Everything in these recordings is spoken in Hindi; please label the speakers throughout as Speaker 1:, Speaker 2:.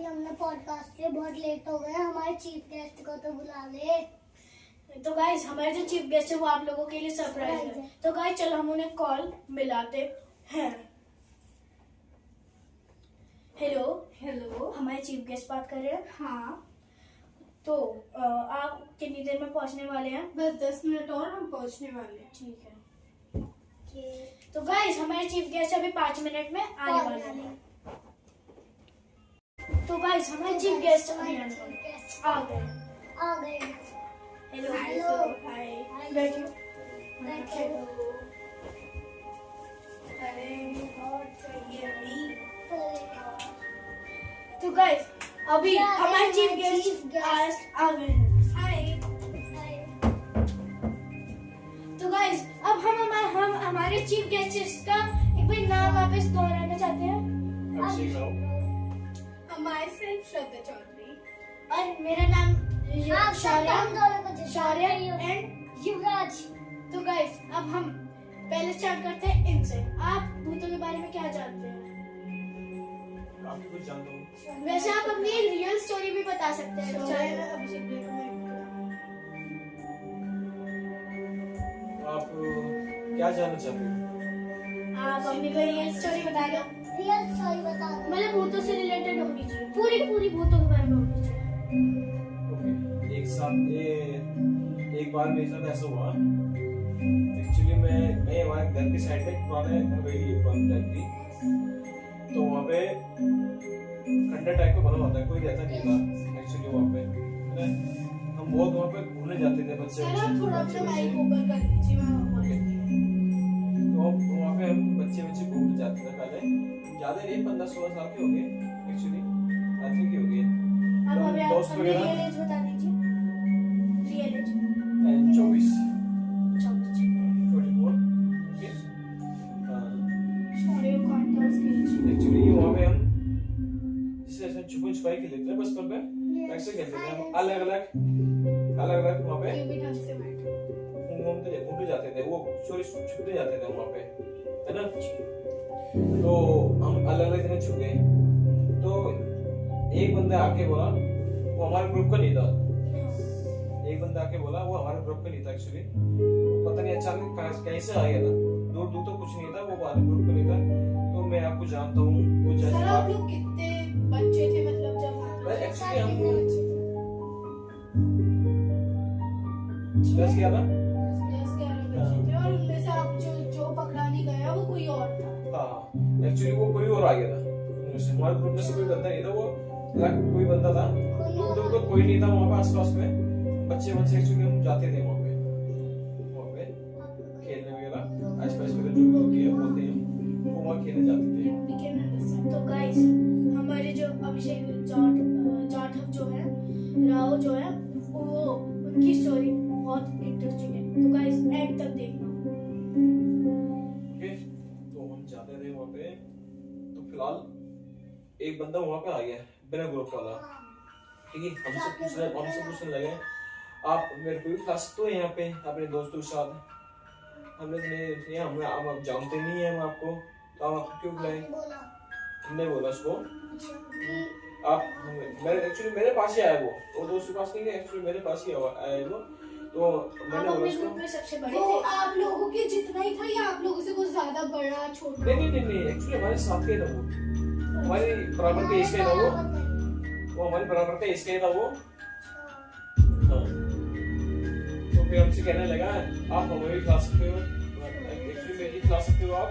Speaker 1: भाई हमने पॉडकास्ट के बहुत लेट हो गए, हमारे चीफ गेस्ट को तो बुला ले।
Speaker 2: तो गाइस हमारे जो चीफ गेस्ट है वो आप लोगों के लिए सरप्राइज है। तो गाइस चलो हम उन्हें कॉल मिलाते हैं। Hello
Speaker 3: hello.
Speaker 2: हमारे चीफ गेस्ट बात कर रहे हैं।
Speaker 3: हाँ,
Speaker 2: तो आप कितनी देर में पहुंचने वाले हैं?
Speaker 3: बस 10 मिनट और हम पहुंचने वाले हैं।
Speaker 2: ठीक है। तो गाइस हमारे चीफ गेस्ट अभी 5 मिनट में आने वाले हैं। तो गाइस हमारे चीफ गेस्ट अभी आने वाले हैं। आ गए। Hello
Speaker 1: hello.
Speaker 3: हाय।
Speaker 2: बैठो।
Speaker 3: अरे बहुत सही है अभी।
Speaker 2: तो गाइस अभी हमारे चीफ गेस्ट आ गए हैं।
Speaker 3: हाय।
Speaker 2: तो गाइस अब हम हमारे चीफ गेस्ट का एक बार नाम वापस दोहराना चाहते हैं।
Speaker 3: माय सेल्फ श्रद्धा चौधरी।
Speaker 2: और मेरा नाम शौर्य एंड
Speaker 1: युवराज।
Speaker 2: तो गाइस अब हम पहले स्टार्ट करते हैं इनसे। आप भूतों के बारे में क्या जानते हैं?
Speaker 4: काफी कुछ जानता हूँ।
Speaker 2: वैसे आप अपनी एक रियल स्टोरी भी बता सकते हैं।
Speaker 4: आप क्या जानना चाहते हो?
Speaker 2: आप अपनी कोई रियल स्टोरी बता दो।
Speaker 1: रियल स्टोरी बता दो।
Speaker 2: मतलब भूतों से रिलेटेड होनी चाहिए, पूरी भूतों के बारे में होनी चाहिए।
Speaker 4: ओके, एक बार मेरे साथ ऐसा हुआ। एक्चुअली मैं हमारे घर की साइड में पुराने हवेली है, पुरानी टाइप की। तो वहाँ पे खंडर टाइप का बना हुआ था, कोई रहता नहीं था एक्चुअली वहाँ पे, है ना? हम बहुत वहाँ पे घूमने जाते थे बच्चे।
Speaker 3: सर आप थोड़ा अपना माइक ऊपर कर लीजिए, मैं बोल रही हूँ।
Speaker 4: तो वहाँ पे हम बच्चे घूमने जाते थे पहले। ज्यादा नहीं, 15-16 साल के हो गए एक्चुअली, आई थिंक हो गए।
Speaker 2: आप हमें
Speaker 4: दोस्त
Speaker 2: अपनी
Speaker 4: वगैरह?
Speaker 2: रियल एज बता दीजिए। Real as
Speaker 4: 24।
Speaker 2: 24।
Speaker 4: 24। ओके।
Speaker 2: शौर्य को आता है उसकी एज।
Speaker 4: एक्चुअली वहाँ पे हम जैसे छुपन छुपाई खेलते थे बचपन में, वैसे खेलते थे हम। अलग अलग वहाँ पे
Speaker 3: ये भी ढंग से बैठ।
Speaker 4: घूमते जाते थे, वो चोरी छुपते जाते थे वहाँ पे, है ना? तो हम अलग अलग जगह छुप गए। तो एक बंदा आके बोला, वो हमारे ग्रुप का नहीं था। एक बंदा आके बोला, वो हमारे ग्रुप का नहीं था एक्चुअली। पता नहीं अचानक कहीं से आ गया था, दूर दूर तो कुछ नहीं था, वो हमारे ग्रुप का नहीं था। तो मैं आपको जानता हूँ कुछ
Speaker 3: सर
Speaker 4: ऐसा।
Speaker 3: आप लोग कितने बच्चे थे, मतलब जब
Speaker 4: एक्चुअली हम 10-11
Speaker 3: 10-11 बच्चे थे, और उनमें से आप जो पकड़ाने गया वो कोई और था।
Speaker 4: हाँ, एक्चुअली वो कोई और आ गया था। हमारे ग्रुप में से कोई बंदा नहीं था, वो कोई बंदा था। तो कोई नहीं था वहाँ पे आसपास में। बच्चे एक्चुअली हम जाते थे वहाँ पे खेलने वगैरह, आसपास में जो होती है बोलते हैं, वो वहाँ खेलने जाते थे।
Speaker 2: तो गाइस हमारे जो अभिषेक जाटव जो है, राव जो है, वो उनकी स्टोरी बहुत इंटरेस्टिंग है। तो गाइस एंड तक देखना।
Speaker 4: ओके, तो हम जाते थे वहाँ पे। तो फिलहाल एक बंदा वहाँ पे आ गया बिना ग्रुप वाला, ठीक है? हमसे पूछने लगे, आप मेरे को भी क्लास तो यहाँ पे अपने दोस्तों के साथ। हमने हम जानते नहीं है हम आपको, तो आप आपको क्यों बुलाए? हमने बोला उसको, आप मेरे पास ही आया वो दोस्त के पास नहीं गया, एक्चुअली मेरे पास ही आया वो। तो मैंने
Speaker 2: आप
Speaker 4: बोला
Speaker 2: अपने
Speaker 4: उसको,
Speaker 2: ग्रुप में सबसे बड़े
Speaker 3: वो
Speaker 2: थे।
Speaker 3: आप लोगों के जितना ही था या आप लोगों से कुछ ज्यादा बड़ा छोटा?
Speaker 4: नहीं, एक्चुअली हमारे साथ के था वो, हमारे बराबर के एज का था वो हमारे बराबर का एज का था वो। हाँ, तो फिर हमसे कहने लगा, आप हमारी क्लास सकते हो, एक्चुअली मेरी क्लास सकते हो आप?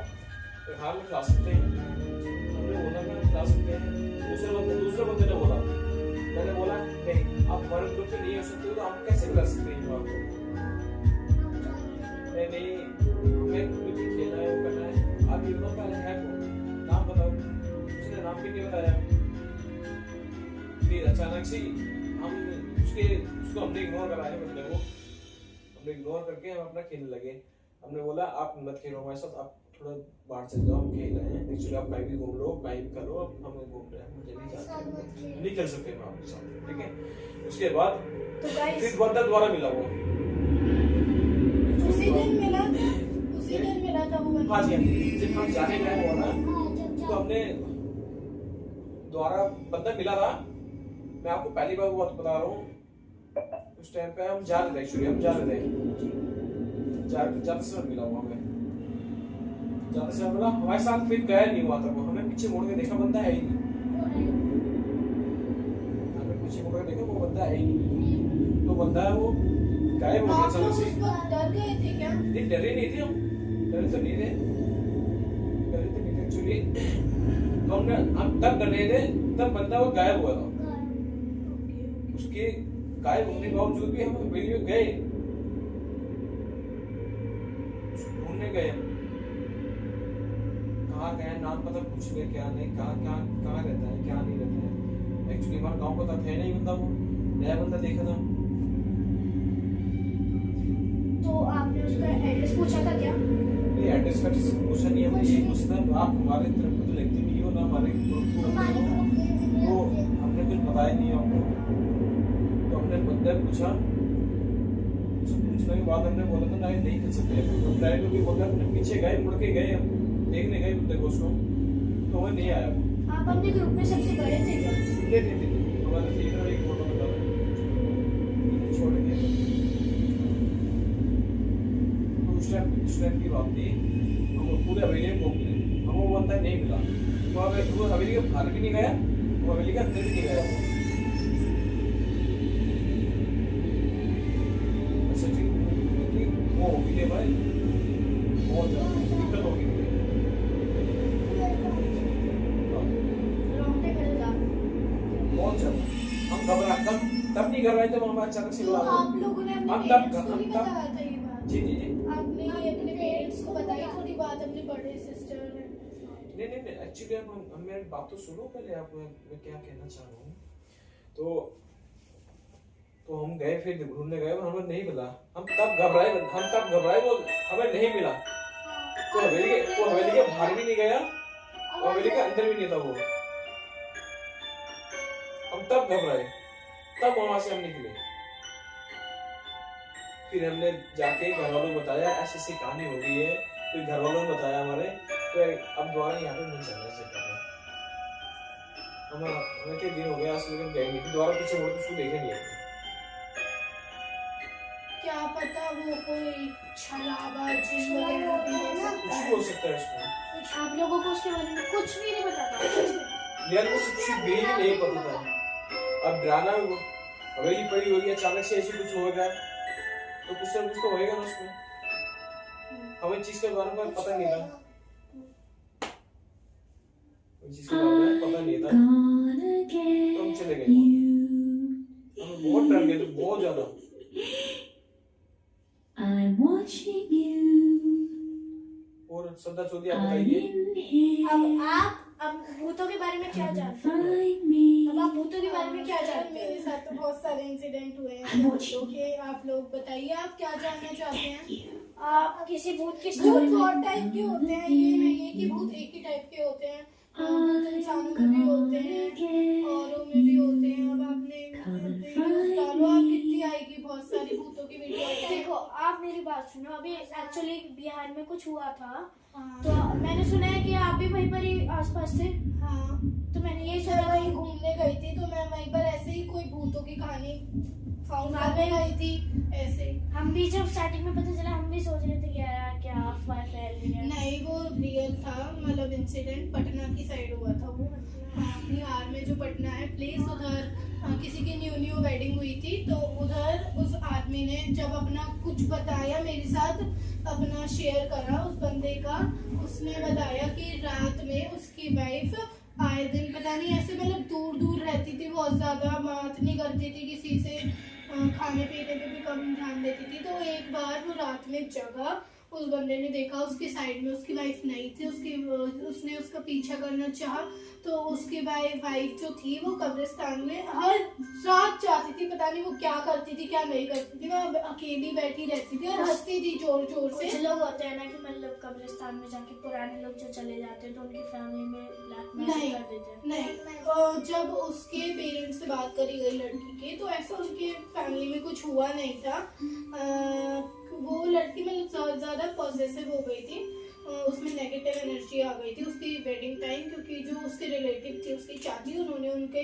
Speaker 4: तो हाँ, मैं क्लास सकते हैं। हमने बोला मैं क्लास सकते हैं। दूसरे बंदे ने बोला, मैंने बोला नहीं, आप हमारे ग्रुप में नहीं हो सकते हो, तो आप कैसे कर सकते हैं आपको? नहीं, हमें कुछ खेलना है, वो करना है। आप ये बताओ पहले है कौन, नाम बताओ। उसने नाम भी नहीं बताया। फिर अचानक से हम उसको हमने इग्नोर कराया, बंदे को हमने इग्नोर करके हम अपना खेलने लगे। हमने बोला आप मत खेलो हमारे साथ, आप थोड़ा बाहर चल जाओ, हम खेल रहे हैं। एक्चुअली आप कहीं भी घूम लो, कहीं भी करो, अब हम घूम रहे हैं, मुझे नहीं जाते, नहीं खेल सकते मैं आपके साथ, ठीक है? उसके बाद
Speaker 2: तो गाइस
Speaker 4: फिर बंदा दोबारा मिला वो।
Speaker 3: उसी दिन मिला था वो बंदा।
Speaker 4: हाँ जी, जब हम जाने गए हुआ ना, तो हमने दोबारा बंदा मिला था। मैं आपको पहली बार बहुत बता रहा हूँ, उस टाइम पे हम जा रहे थे, एक्चुअली हम जा रहे थे, जाते समय मिला वहाँ पे, जाते समय मिला, हमारे साथ फिर गया नहीं हुआ था वो, हमें पीछे मुड़ के देखा बंदा है ही नहीं, हमें पीछे मुड़ के देखा वो बंदा है ही नहीं, तो बंदा है वो गायब हो गया
Speaker 3: आप लोग
Speaker 4: अचानक
Speaker 3: उस
Speaker 4: से।
Speaker 3: वक्त डर गए थे क्या?
Speaker 4: नहीं डरे नहीं थे हम, डरे तो नहीं थे, डरे तो नहीं थे एक्चुअली, तो हम तब डरे थे तब बंदा वो गायब हुआ था। उसके गायब होने के बावजूद भी हम हवेली में गए, ढूंढने गए, कहाँ गए नाम पता पूछ ले, क्या नहीं, कहाँ रहता है, क्या नहीं रहता है। एक्चुअली हमारा गांव पता था नहीं बंदा, वो नया बंदा देखा था।
Speaker 2: तो आपने उसका एड्रेस पूछा था क्या?
Speaker 4: नहीं एड्रेस का किसी पूछा नहीं, हमने ये पूछा आप हमारे तरफ को तो लगती नहीं हो ना, हमारे ग्रुप को, तो हमने कुछ बताया नहीं आपको। तो हमने बंदे पूछा, पूछने के बाद हमने बोला था नहीं कर सकते, तो डायरेक्ट भी बोला अपने पीछे गए, मुड़ के गए, हम देखने गए बंदे को, उसको तो हमें नहीं आया।
Speaker 2: आप अपने ग्रुप में सबसे बड़े थे क्या?
Speaker 4: नहीं हमारे थे इधर एक फोटो बता रहा छोड़ के, तो उस टाइम की बात थी, हम पूरे हवेली में घूम गए, हमें वो बंदा नहीं मिला, तो वो हवेली के बाहर भी नहीं गया, वो हवेली के अंदर भी नहीं गया। वो होगी थे भाई, बहुत ज्यादा दिक्कत होगी थी।
Speaker 2: रोंगटे खड़े था।
Speaker 4: बहुत ज्यादा हम घबरा तब नहीं कर रहे थे, हम अचानक से
Speaker 3: तो आप लोगों ने अपने
Speaker 4: हम
Speaker 3: पेरेंट्स
Speaker 4: तब
Speaker 3: को नहीं
Speaker 4: तब
Speaker 3: बताया था ये बात?
Speaker 4: जी
Speaker 3: आपने ये अपने पेरेंट्स को बताई थोड़ी बात अपने बड़े सिस्टर ने?
Speaker 4: नहीं एक्चुअली हम मेरी बात तो सुनो पहले, आप मैं क्या कहना चाह रहा हूँ। तो हम गए, फिर ढूंढने गए, हमें नहीं मिला, हम तब घबराए, वो हमें नहीं मिला, तो हवेली के बाहर भी नहीं गया, और हवेली के अंदर भी नहीं था वो, हम तब घबराए, तब वहां से हम निकले। फिर हमने जाके घर वालों को बताया ऐसी ऐसी कहानी हो गई है, फिर घर वालों ने बताया हमारे, तो अब दोबारा यहाँ पे नहीं चलना चाहिए। हमें के दिन हो गया आज लेकिन गए नहीं, दोबारा पीछे मुड़ के उसको देखे नहीं है।
Speaker 3: क्या पता वो कोई छलावा जिन वगैरह भी हो
Speaker 4: कुछ
Speaker 3: सकता
Speaker 4: भी
Speaker 3: है।
Speaker 4: हो सकता है इसमें,
Speaker 2: आप लोगों को उसके बारे में कुछ भी नहीं पता था?
Speaker 4: यार वो कुछ भी नहीं पता था। अब डराना हवेली पड़ी होगी, अचानक से ऐसी कुछ होगा तो कुछ ना कुछ तो होएगा ना उसमें, हमें चीज के बारे में पता नहीं था, चीज के बारे में पता नहीं था, तो हम चले गए, हम बहुत डर गए थे, बहुत ज्यादा।
Speaker 5: I'm watching you.
Speaker 4: और सदा चौधरी आप बताइए।
Speaker 2: अब भूतों के बारे में क्या जानते हैं?
Speaker 5: Find me.
Speaker 2: अब आप भूतों के बारे में क्या जानते हैं?
Speaker 3: मेरे साथ तो बहुत सारे इंसिडेंट हुए हैं, ओके आप लोग बताइए आप क्या जानना चाहते हैं?
Speaker 2: आप किसी भूत की
Speaker 3: भूत
Speaker 2: स्टोरी
Speaker 3: बहुत टाइप के होते हैं, ये नहीं है कि भूत एक ही टाइप के होते हैं, भूत इंसानों में भी होते हैं, औरों में भी होते हैं। अब आपने डालो, आप कितनी आएगी, बहुत सारी भूतों की वीडियो आएगी।
Speaker 2: देखो आप मेरी बात सुनो, अभी एक्चुअली बिहार में कुछ हुआ था,
Speaker 3: हाँ
Speaker 2: तो मैंने सुना है कि आप भी वहीं पर ही आसपास थे,
Speaker 3: हाँ,
Speaker 2: तो मैंने यही
Speaker 3: मैं
Speaker 2: सुना
Speaker 3: वहीं घूमने गई थी, तो मैं वहीं पर ऐसे ही कोई भूतों की कहानी फाउंड करने गई थी ऐसे ही।
Speaker 2: हम भी जब स्टार्टिंग में पता चला हम भी सोच रहे थे कि यार क्या अफवाह फैल रही है।
Speaker 3: नहीं वो रियल था, मतलब इंसिडेंट पटना की साइड हुआ था वो। हाँ, बिहार में जो पटना है प्लेस, उधर किसी की न्यू वेडिंग हुई थी, तो उधर उस आदमी ने जब अपना कुछ बताया मेरे साथ, अपना शेयर करा उस बंदे का, उसने बताया कि रात में उसकी वाइफ आए दिन पता नहीं ऐसे मतलब दूर दूर रहती थी, बहुत ज्यादा बात नहीं करती थी किसी से, खाने पीने पे भी कम ध्यान देती थी। तो एक बार वो रात में जगा, उस बंदे ने देखा उसके साइड में उसकी वाइफ नहीं थी, उसने उसका पीछा करना चाहा, तो उसकी वाइफ जो थी वो कब्रिस्तान में हर रात जाती थी, पता नहीं वो क्या करती थी क्या नहीं करती थी, वो अकेली बैठी रहती थी और हंसती थी जोर जोर से।
Speaker 2: कुछ लोग होते हैं ना कि मतलब कब्रिस्तान में जाके पुराने लोग जो चले जाते हैं तो उनकी फैमिली में ब्लैकमेल
Speaker 3: नहीं
Speaker 2: कर देते हैं।
Speaker 3: नहीं, जब उसके पेरेंट्स से बात करी गई लड़की के, तो ऐसा उनके फैमिली में कुछ हुआ नहीं था। वो लड़की मतलब ज्यादा पॉजेसिव हो गई थी, उसमें नेगेटिव एनर्जी आ गई थी उसकी वेडिंग टाइम, क्योंकि जो उसके रिलेटिव थी उसकी चाची, उन्होंने उनके